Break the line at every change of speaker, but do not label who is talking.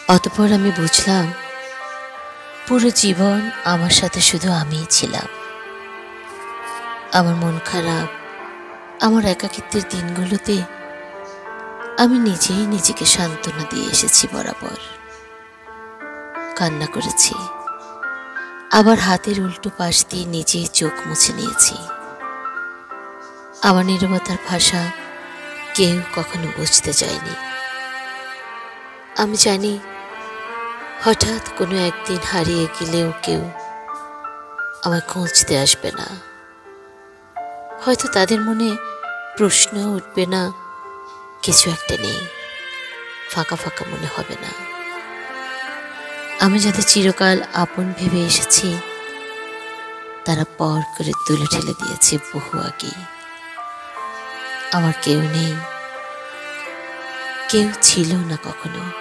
অতঃপর আমি বুঝলাম পুরো জীবন আমার সাথে শুধু আমিই ছিলাম। আমার মন খারাপ, আমার একাকিত্বের দিনগুলোতে আমি নিজেই নিজেকে সান্ত্বনা দিয়ে এসেছি বরাবর। কান্না করেছি, আবার হাতের উল্টো পাশ দিয়ে নিজেই চোখ মুছে নিয়েছি। আমার নীরবতার ভাষা কেউ কখনো বুঝতে চায়নি। আমি জানি হঠাৎ কোনো একদিন হারিয়ে গেলেও কেউ আমায় খুঁজতে আসবে না। হয়তো তাদের মনে প্রশ্ন উঠবে না, কিছু একটা নেই, ফাঁকা ফাঁকা মনে হবে না। আমি যাদের চিরকাল আপন ভেবে এসেছি তারা পর করে তুলে ঠেলে দিয়েছে বহু আগে। আমার কেউ নেই, কেউ ছিল না কখনো।